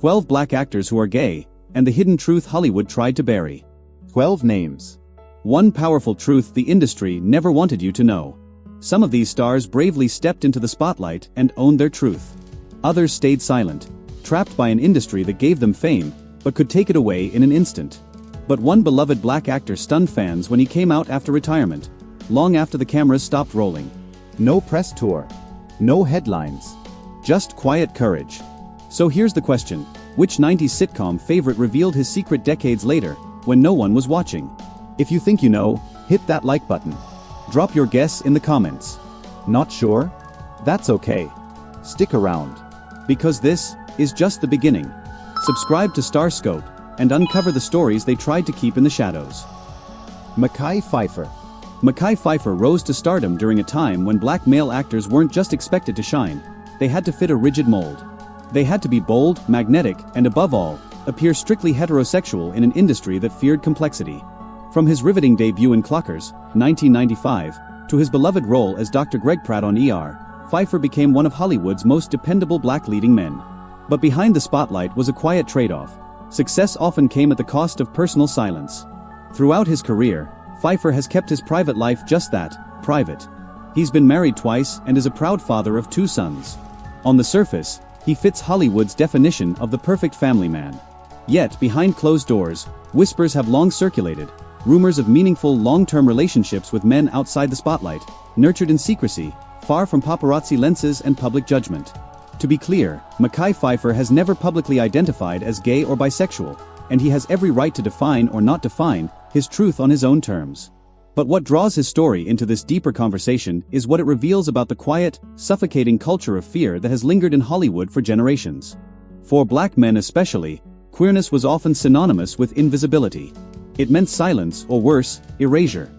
12 black actors who are gay, and the hidden truth Hollywood tried to bury. 12 names. One powerful truth the industry never wanted you to know. Some of these stars bravely stepped into the spotlight and owned their truth. Others stayed silent, trapped by an industry that gave them fame, but could take it away in an instant. But one beloved black actor stunned fans when he came out after retirement, long after the cameras stopped rolling. No press tour. No headlines. Just quiet courage. So here's the question: which 90s sitcom favorite revealed his secret decades later, when no one was watching? If you think you know, hit that like button. Drop your guess in the comments. Not sure? That's okay. Stick around. Because this is just the beginning. Subscribe to Starscope and uncover the stories they tried to keep in the shadows. Mekhi Phifer. Mekhi Phifer rose to stardom during a time when black male actors weren't just expected to shine, they had to fit a rigid mold. They had to be bold, magnetic, and above all, appear strictly heterosexual in an industry that feared complexity. From his riveting debut in Clockers, 1995, to his beloved role as Dr. Greg Pratt on ER, Phifer became one of Hollywood's most dependable black leading men. But behind the spotlight was a quiet trade-off. Success often came at the cost of personal silence. Throughout his career, Phifer has kept his private life just that, private. He's been married twice and is a proud father of 2 sons. On the surface, he fits Hollywood's definition of the perfect family man. Yet, behind closed doors, whispers have long circulated, rumors of meaningful long-term relationships with men outside the spotlight, nurtured in secrecy, far from paparazzi lenses and public judgment. To be clear, Mekhi Phifer has never publicly identified as gay or bisexual, and he has every right to define or not define his truth on his own terms. But what draws his story into this deeper conversation is what it reveals about the quiet, suffocating culture of fear that has lingered in Hollywood for generations. For black men especially, queerness was often synonymous with invisibility. It meant silence, or worse, erasure.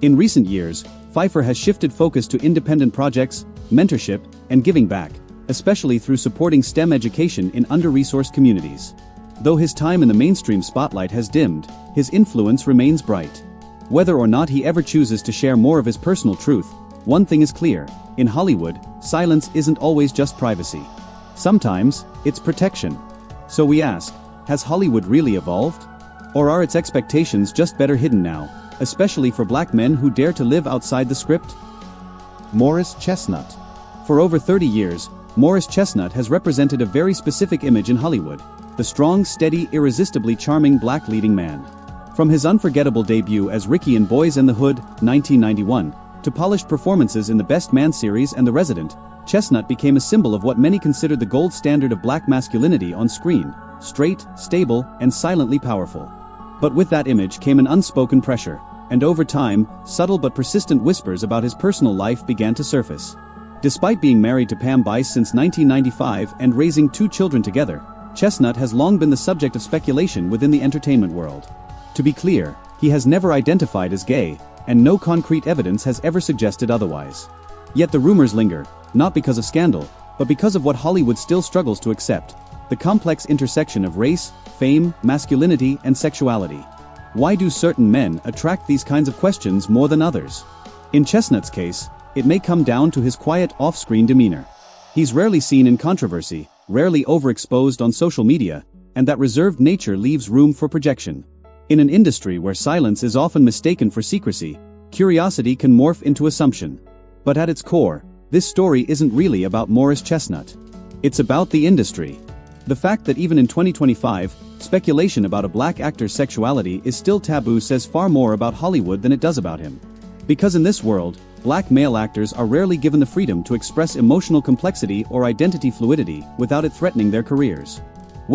In recent years, Phifer has shifted focus to independent projects, mentorship, and giving back, especially through supporting STEM education in under-resourced communities. Though his time in the mainstream spotlight has dimmed, his influence remains bright. Whether or not he ever chooses to share more of his personal truth, one thing is clear: in Hollywood, silence isn't always just privacy. Sometimes, it's protection. So we ask, has Hollywood really evolved? Or are its expectations just better hidden now, especially for black men who dare to live outside the script? Morris Chestnut. For over 30 years, Morris Chestnut has represented a very specific image in Hollywood: the strong, steady, irresistibly charming black leading man. From his unforgettable debut as Ricky in Boys in the Hood, 1991, to polished performances in the Best Man series and The Resident, Chestnut became a symbol of what many considered the gold standard of black masculinity on screen: straight, stable, and silently powerful. But with that image came an unspoken pressure, and over time, subtle but persistent whispers about his personal life began to surface. Despite being married to Pam Bice since 1995 and raising 2 children together, Chestnut has long been the subject of speculation within the entertainment world. To be clear, he has never identified as gay, and no concrete evidence has ever suggested otherwise. Yet the rumors linger, not because of scandal, but because of what Hollywood still struggles to accept: the complex intersection of race, fame, masculinity, and sexuality. Why do certain men attract these kinds of questions more than others? In Chestnut's case, it may come down to his quiet off-screen demeanor. He's rarely seen in controversy, rarely overexposed on social media, and that reserved nature leaves room for projection. In an industry where silence is often mistaken for secrecy, curiosity can morph into assumption. But at its core, this story isn't really about Morris Chestnut. It's about the industry. The fact that even in 2025, speculation about a black actor's sexuality is still taboo says far more about Hollywood than it does about him. Because in this world, black male actors are rarely given the freedom to express emotional complexity or identity fluidity without it threatening their careers.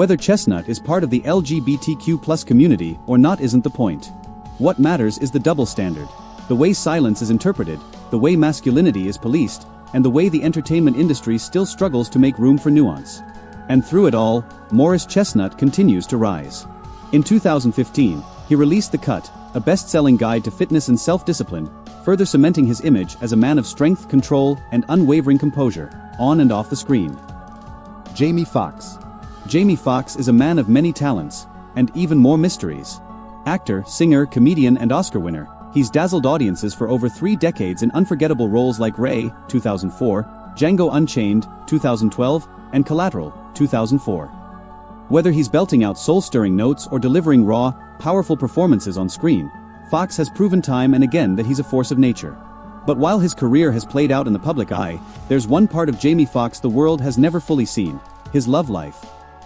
Whether Chestnut is part of the LGBTQ+ community or not isn't the point. What matters is the double standard: the way silence is interpreted, the way masculinity is policed, and the way the entertainment industry still struggles to make room for nuance. And through it all, Morris Chestnut continues to rise. In 2015, he released The Cut, a best-selling guide to fitness and self-discipline, further cementing his image as a man of strength, control, and unwavering composure, on and off the screen. Jamie Foxx. Jamie Foxx is a man of many talents, and even more mysteries. Actor, singer, comedian, and Oscar winner, he's dazzled audiences for over 3 decades in unforgettable roles like Ray, 2004, Django Unchained, 2012, and Collateral, 2004. Whether he's belting out soul-stirring notes or delivering raw, powerful performances on screen, Foxx has proven time and again that he's a force of nature. But while his career has played out in the public eye, there's one part of Jamie Foxx the world has never fully seen: his love life.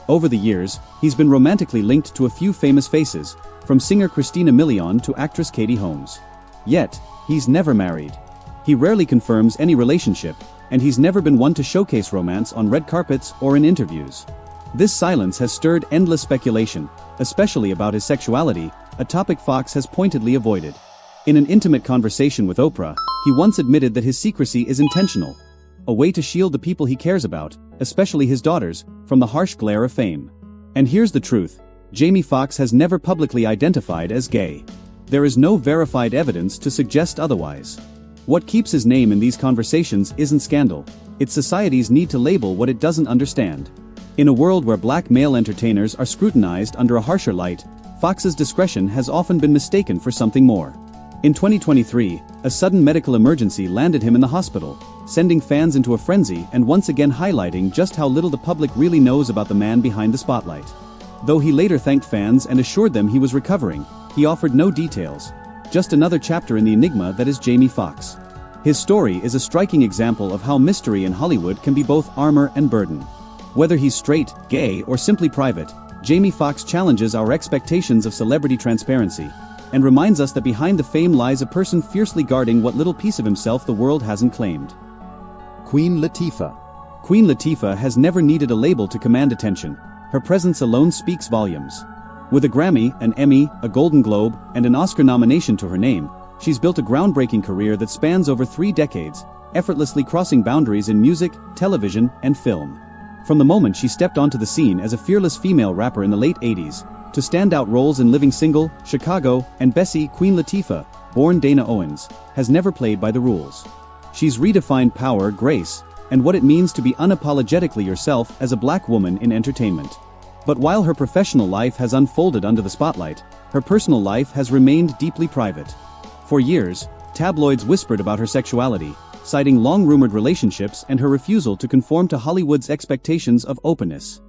Over the years, he's been romantically linked to a few famous faces, from singer Christina Milian to actress Katie Holmes. Yet, he's never married. He rarely confirms any relationship, and he's never been one to showcase romance on red carpets or in interviews. This silence has stirred endless speculation, especially about his sexuality, a topic Foxx has pointedly avoided. In an intimate conversation with Oprah, he once admitted that his secrecy is intentional, a way to shield the people he cares about, especially his daughters, from the harsh glare of fame. And here's the truth: Jamie Foxx has never publicly identified as gay. There is no verified evidence to suggest otherwise. What keeps his name in these conversations isn't scandal, it's society's need to label what it doesn't understand. In a world where black male entertainers are scrutinized under a harsher light, Foxx's discretion has often been mistaken for something more. In 2023, a sudden medical emergency landed him in the hospital, sending fans into a frenzy and once again highlighting just how little the public really knows about the man behind the spotlight. Though he later thanked fans and assured them he was recovering, he offered no details. Just another chapter in the enigma that is Jamie Foxx. His story is a striking example of how mystery in Hollywood can be both armor and burden. Whether he's straight, gay, or simply private, Jamie Foxx challenges our expectations of celebrity transparency, and reminds us that behind the fame lies a person fiercely guarding what little piece of himself the world hasn't claimed. Queen Latifah. Queen Latifah has never needed a label to command attention. Her presence alone speaks volumes. With a Grammy, an Emmy, a Golden Globe, and an Oscar nomination to her name, she's built a groundbreaking career that spans over 3 decades, effortlessly crossing boundaries in music, television, and film. From the moment she stepped onto the scene as a fearless female rapper in the late 80s, to standout roles in Living Single, Chicago, and Bessie, Queen Latifah, born Dana Owens, has never played by the rules. She's redefined power, grace, and what it means to be unapologetically yourself as a black woman in entertainment. But while her professional life has unfolded under the spotlight, her personal life has remained deeply private. For years, tabloids whispered about her sexuality, citing long-rumored relationships and her refusal to conform to Hollywood's expectations of openness.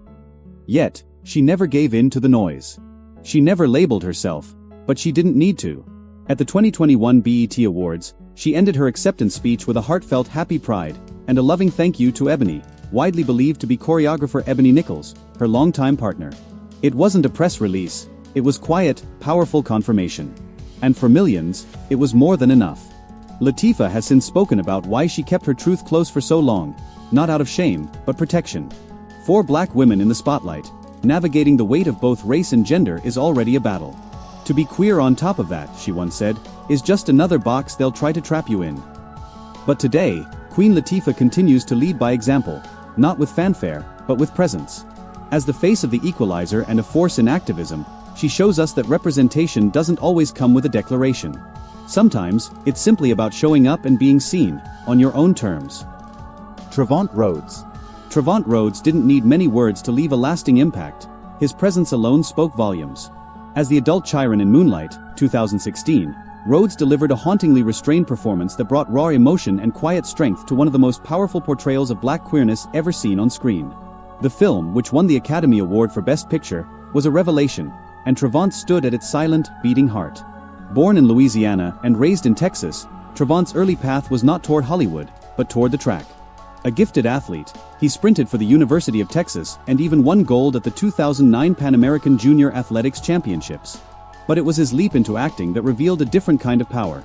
Yet, she never gave in to the noise. She never labeled herself, but she didn't need to. At the 2021 BET Awards, she ended her acceptance speech with a heartfelt happy pride and a loving thank you to Ebony, widely believed to be choreographer Ebony Nichols, her longtime partner. It wasn't a press release, it was quiet, powerful confirmation. And for millions, it was more than enough. Latifah has since spoken about why she kept her truth close for so long, not out of shame, but protection. For black women in the spotlight, navigating the weight of both race and gender is already a battle. To be queer on top of that, she once said, is just another box they'll try to trap you in. But today, Queen Latifah continues to lead by example, not with fanfare, but with presence. As the face of the equalizer and a force in activism, she shows us that representation doesn't always come with a declaration. Sometimes, it's simply about showing up and being seen, on your own terms. Trevante Rhodes. Trevante Rhodes didn't need many words to leave a lasting impact. His presence alone spoke volumes. As the adult Chiron in Moonlight, 2016, Rhodes delivered a hauntingly restrained performance that brought raw emotion and quiet strength to one of the most powerful portrayals of black queerness ever seen on screen. The film, which won the Academy Award for Best Picture, was a revelation, and Trevante stood at its silent, beating heart. Born in Louisiana and raised in Texas, Trevante's early path was not toward Hollywood, but toward the track. A gifted athlete, he sprinted for the University of Texas and even won gold at the 2009 Pan American Junior Athletics Championships. But it was his leap into acting that revealed a different kind of power.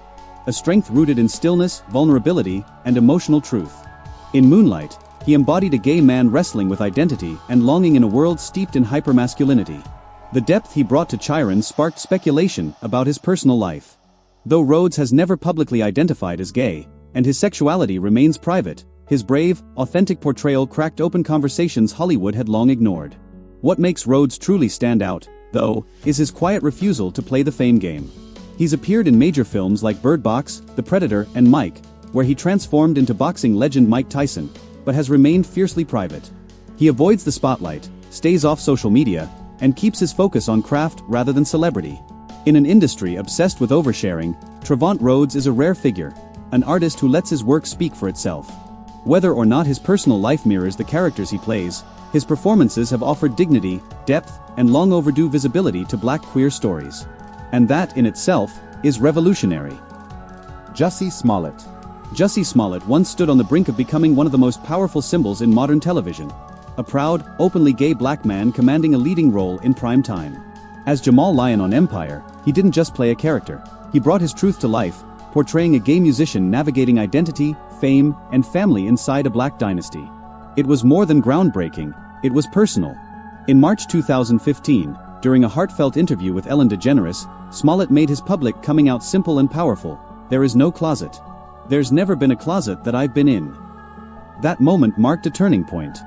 A strength rooted in stillness, vulnerability, and emotional truth. In Moonlight, he embodied a gay man wrestling with identity and longing in a world steeped in hypermasculinity. The depth he brought to Chiron sparked speculation about his personal life. Though Rhodes has never publicly identified as gay, and his sexuality remains private, his brave, authentic portrayal cracked open conversations Hollywood had long ignored. What makes Rhodes truly stand out, though, is his quiet refusal to play the fame game. He's appeared in major films like Bird Box, The Predator, and Mike, where he transformed into boxing legend Mike Tyson, but has remained fiercely private. He avoids the spotlight, stays off social media, and keeps his focus on craft rather than celebrity. In an industry obsessed with oversharing, Trevante Rhodes is a rare figure, an artist who lets his work speak for itself. Whether or not his personal life mirrors the characters he plays, His performances have offered dignity, depth, and long overdue visibility to Black queer stories. And that, in itself, is revolutionary. Jussie Smollett. Jussie Smollett once stood on the brink of becoming one of the most powerful symbols in modern television. A proud, openly gay Black man commanding a leading role in prime time. As Jamal Lyon on Empire, he didn't just play a character. He brought his truth to life, portraying a gay musician navigating identity, fame, and family inside a Black dynasty. It was more than groundbreaking, it was personal. In March 2015, during a heartfelt interview with Ellen DeGeneres, Smollett made his public coming out simple and powerful: "There is no closet. There's never been a closet that I've been in." That moment marked a turning point.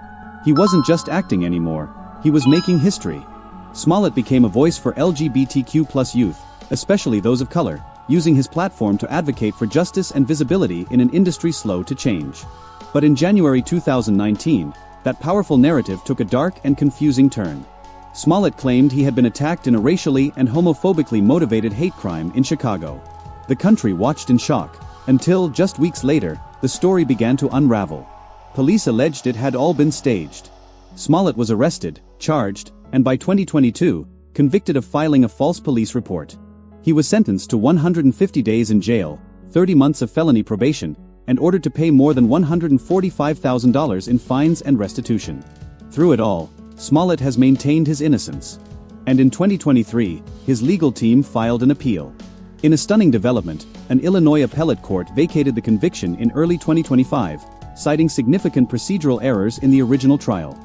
He wasn't just acting anymore, he was making history. Smollett became a voice for LGBTQ+ youth, especially those of color, using his platform to advocate for justice and visibility in an industry slow to change. But in January 2019, that powerful narrative took a dark and confusing turn. Smollett claimed he had been attacked in a racially and homophobically motivated hate crime in Chicago. The country watched in shock, until, just weeks later, the story began to unravel. Police alleged it had all been staged. Smollett was arrested, charged, and by 2022, convicted of filing a false police report. He was sentenced to 150 days in jail, 30 months of felony probation, and ordered to pay more than $145,000 in fines and restitution. Through it all, Smollett has maintained his innocence. And in 2023, his legal team filed an appeal. In a stunning development, an Illinois appellate court vacated the conviction in early 2025, citing significant procedural errors in the original trial.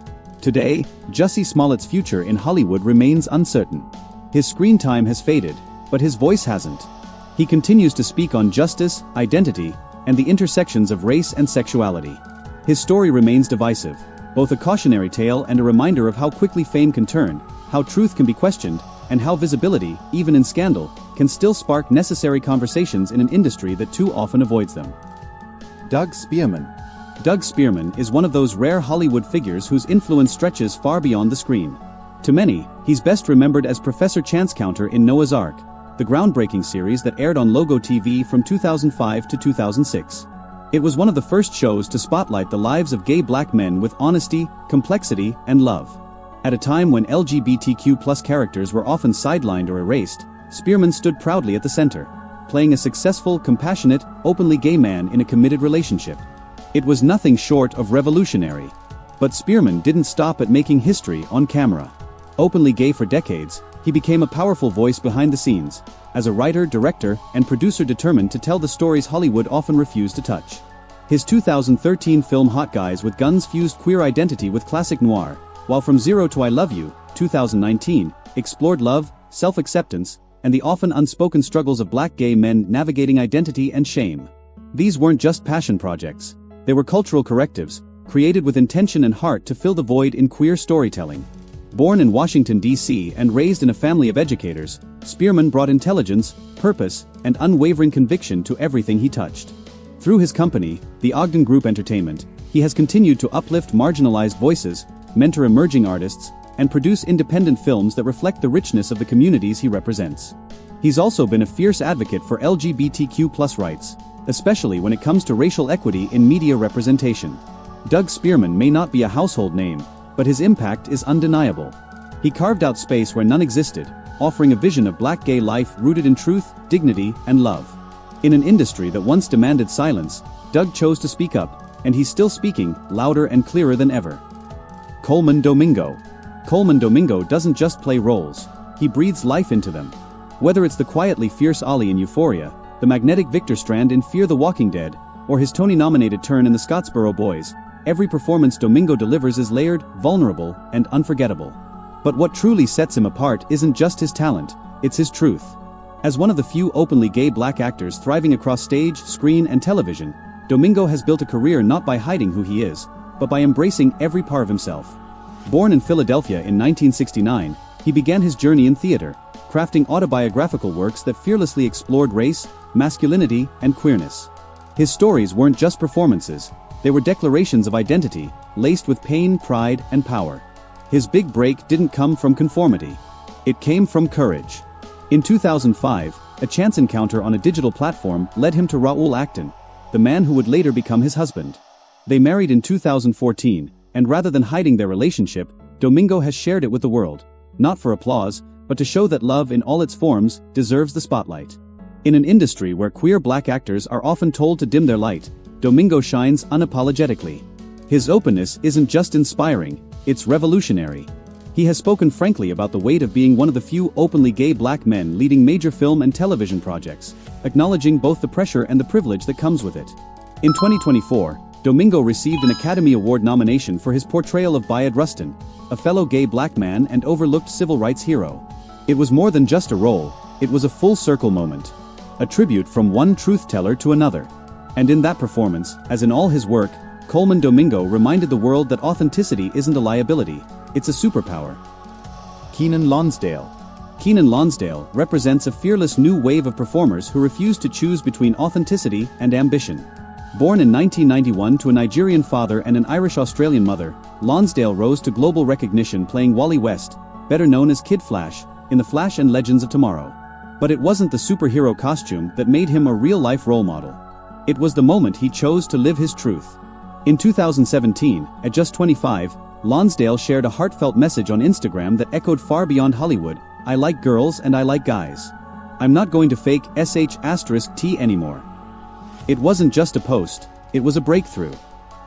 Today, Jussie Smollett's future in Hollywood remains uncertain. His screen time has faded, but his voice hasn't. He continues to speak on justice, identity, and the intersections of race and sexuality. His story remains divisive, both a cautionary tale and a reminder of how quickly fame can turn, how truth can be questioned, and how visibility, even in scandal, can still spark necessary conversations in an industry that too often avoids them. Doug Spearman. Doug Spearman is one of those rare Hollywood figures whose influence stretches far beyond the screen. To many, he's best remembered as Professor Chance Counter in Noah's Ark, the groundbreaking series that aired on Logo TV from 2005 to 2006. It was one of the first shows to spotlight the lives of gay Black men with honesty, complexity, and love. At a time when LGBTQ+ characters were often sidelined or erased, Spearman stood proudly at the center, playing a successful, compassionate, openly gay man in a committed relationship. It was nothing short of revolutionary. But Spearman didn't stop at making history on camera. Openly gay for decades, he became a powerful voice behind the scenes, as a writer, director, and producer determined to tell the stories Hollywood often refused to touch. His 2013 film Hot Guys with Guns fused queer identity with classic noir, while From Zero to I Love You, 2019, explored love, self-acceptance, and the often unspoken struggles of Black gay men navigating identity and shame. These weren't just passion projects. They were cultural correctives, created with intention and heart to fill the void in queer storytelling. Born in Washington, D.C. and raised in a family of educators, Spearman brought intelligence, purpose, and unwavering conviction to everything he touched. Through his company, the Ogden Group Entertainment, he has continued to uplift marginalized voices, mentor emerging artists, and produce independent films that reflect the richness of the communities he represents. He's also been a fierce advocate for LGBTQ+ rights, especially when it comes to racial equity in media representation. Doug Spearman may not be a household name, but his impact is undeniable. He carved out space where none existed, offering a vision of Black gay life rooted in truth, dignity, and love. In an industry that once demanded silence, Doug chose to speak up, and he's still speaking, louder and clearer than ever. Colman Domingo. Colman Domingo doesn't just play roles, he breathes life into them. Whether it's the quietly fierce Ollie in Euphoria, the magnetic Victor Strand in Fear the Walking Dead, or his Tony-nominated turn in The Scottsboro Boys, every performance Domingo delivers is layered, vulnerable, and unforgettable. But what truly sets him apart isn't just his talent, it's his truth. As one of the few openly gay Black actors thriving across stage, screen, and television, Domingo has built a career not by hiding who he is, but by embracing every part of himself. Born in Philadelphia in 1969, he began his journey in theater, crafting autobiographical works that fearlessly explored race, masculinity, and queerness. His stories weren't just performances, they were declarations of identity, laced with pain, pride, and power. His big break didn't come from conformity. It came from courage. In 2005, a chance encounter on a digital platform led him to Raoul Acton, the man who would later become his husband. They married in 2014, and rather than hiding their relationship, Domingo has shared it with the world. Not for applause, but to show that love in all its forms deserves the spotlight. In an industry where queer black actors are often told to dim their light, Domingo shines unapologetically. His openness isn't just inspiring, it's revolutionary. He has spoken frankly about the weight of being one of the few openly gay black men leading major film and television projects, acknowledging both the pressure and the privilege that comes with it. In 2024, Domingo received an Academy Award nomination for his portrayal of Bayard Rustin, a fellow gay black man and overlooked civil rights hero. It was more than just a role, it was a full-circle moment. A tribute from one truth-teller to another. And in that performance, as in all his work, Coleman Domingo reminded the world that authenticity isn't a liability, it's a superpower. Kenan Lonsdale. Kenan Lonsdale represents a fearless new wave of performers who refuse to choose between authenticity and ambition. Born in 1991 to a Nigerian father and an Irish-Australian mother, Lonsdale rose to global recognition playing Wally West, better known as Kid Flash, in The Flash and Legends of Tomorrow. But it wasn't the superhero costume that made him a real-life role model. It was the moment he chose to live his truth. In 2017, at just 25, Lonsdale shared a heartfelt message on Instagram that echoed far beyond Hollywood: "I like girls and I like guys. I'm not going to fake sh*t anymore." It wasn't just a post, it was a breakthrough.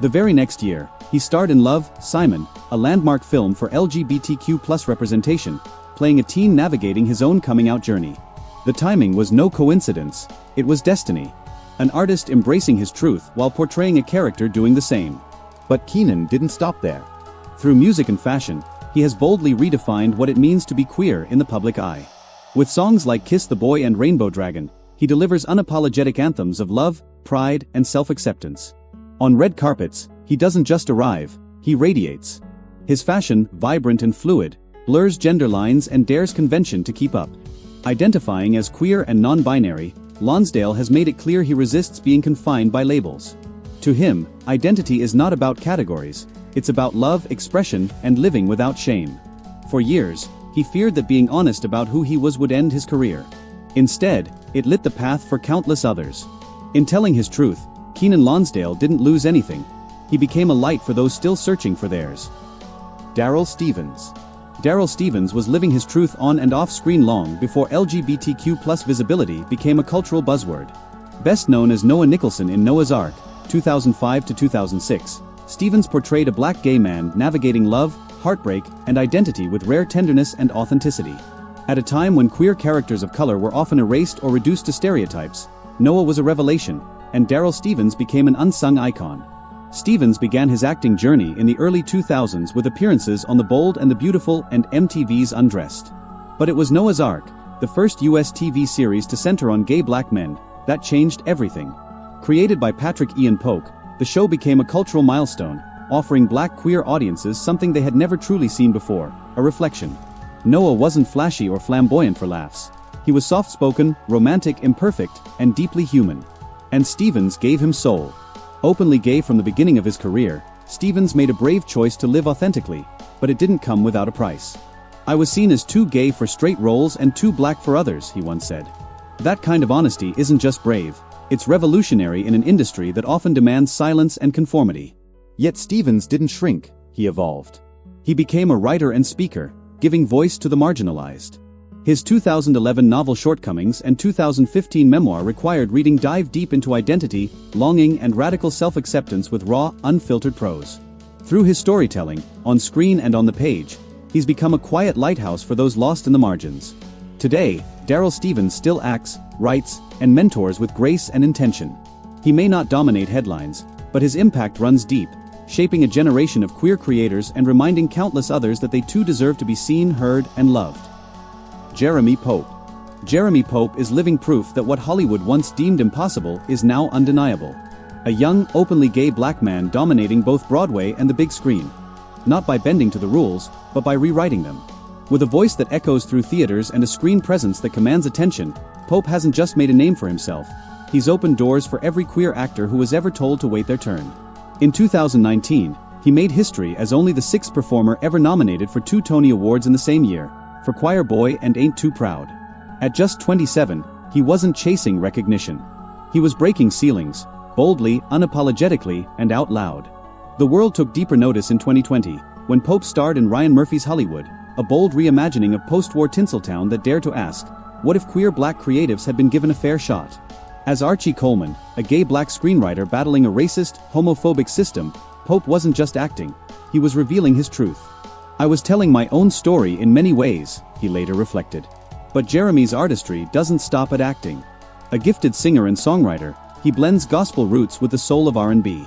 The very next year, he starred in Love, Simon, a landmark film for LGBTQ+ representation, playing a teen navigating his own coming-out journey. The timing was no coincidence, it was destiny. An artist embracing his truth while portraying a character doing the same. But Kenan didn't stop there. Through music and fashion, he has boldly redefined what it means to be queer in the public eye. With songs like Kiss the Boy and Rainbow Dragon, he delivers unapologetic anthems of love, pride, and self-acceptance. On red carpets, he doesn't just arrive, he radiates. His fashion, vibrant and fluid, blurs gender lines and dares convention to keep up. Identifying as queer and non-binary, Lonsdale has made it clear he resists being confined by labels. To him, identity is not about categories, it's about love, expression, and living without shame. For years, he feared that being honest about who he was would end his career. Instead, it lit the path for countless others. In telling his truth, Kenan Lonsdale didn't lose anything. He became a light for those still searching for theirs. Daryl Stevens. Daryl Stevens was living his truth on and off screen long before LGBTQ+ visibility became a cultural buzzword. Best known as Noah Nicholson in Noah's Ark, 2005 to 2006, Stevens portrayed a black gay man navigating love, heartbreak, and identity with rare tenderness and authenticity. At a time when queer characters of color were often erased or reduced to stereotypes, Noah was a revelation, and Daryl Stevens became an unsung icon. Stevens began his acting journey in the early 2000s with appearances on The Bold and the Beautiful and MTV's Undressed. But it was Noah's Ark, the first US TV series to center on gay black men, that changed everything. Created by Patrick Ian Polk, the show became a cultural milestone, offering black queer audiences something they had never truly seen before, a reflection. Noah wasn't flashy or flamboyant for laughs. He was soft-spoken, romantic, imperfect, and deeply human. And Stevens gave him soul. Openly gay from the beginning of his career, Stevens made a brave choice to live authentically, but it didn't come without a price. "I was seen as too gay for straight roles and too black for others," he once said. That kind of honesty isn't just brave, it's revolutionary in an industry that often demands silence and conformity. Yet Stevens didn't shrink, he evolved. He became a writer and speaker, giving voice to the marginalized. His 2011 novel Shortcomings and 2015 memoir Required Reading dive deep into identity, longing, and radical self-acceptance with raw, unfiltered prose. Through his storytelling, on screen and on the page, he's become a quiet lighthouse for those lost in the margins. Today, Daryl Stevens still acts, writes, and mentors with grace and intention. He may not dominate headlines, but his impact runs deep, shaping a generation of queer creators and reminding countless others that they too deserve to be seen, heard, and loved. Jeremy Pope. Jeremy Pope is living proof that what Hollywood once deemed impossible is now undeniable. A young, openly gay black man dominating both Broadway and the big screen. Not by bending to the rules, but by rewriting them. With a voice that echoes through theaters and a screen presence that commands attention, Pope hasn't just made a name for himself. He's opened doors for every queer actor who was ever told to wait their turn. In 2019, he made history as only the sixth performer ever nominated for 2 Tony Awards in the same year, for Choir Boy and Ain't Too Proud. At just 27, he wasn't chasing recognition. He was breaking ceilings, boldly, unapologetically, and out loud. The world took deeper notice in 2020, when Pope starred in Ryan Murphy's Hollywood, a bold reimagining of post-war Tinseltown that dared to ask, what if queer black creatives had been given a fair shot? As Archie Coleman, a gay black screenwriter battling a racist, homophobic system, Pope wasn't just acting, he was revealing his truth. I was telling my own story in many ways, he later reflected. But Jeremy's artistry doesn't stop at acting. A gifted singer and songwriter, he blends gospel roots with the soul of R&B.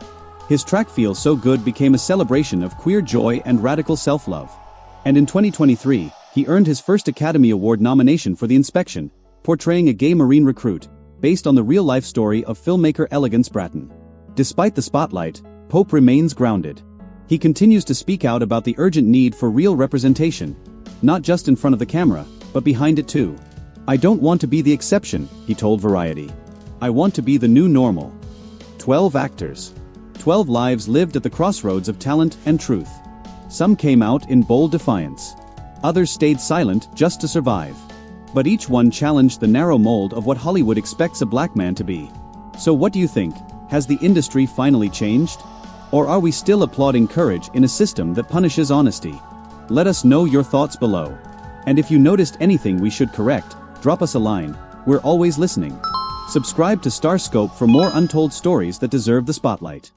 His track Feel So Good became a celebration of queer joy and radical self-love. And in 2023, he earned his first Academy Award nomination for The Inspection, portraying a gay Marine recruit, based on the real-life story of filmmaker Elegance Bratton. Despite the spotlight, Pope remains grounded. He continues to speak out about the urgent need for real representation, not just in front of the camera, but behind it too. I don't want to be the exception, he told Variety. I want to be the new normal. 12 actors. 12 lives lived at the crossroads of talent and truth. Some came out in bold defiance. Others stayed silent just to survive. But each one challenged the narrow mold of what Hollywood expects a black man to be. So what do you think? Has the industry finally changed? Or are we still applauding courage in a system that punishes honesty? Let us know your thoughts below. And if you noticed anything we should correct, drop us a line. We're always listening. Subscribe to Starscope for more untold stories that deserve the spotlight.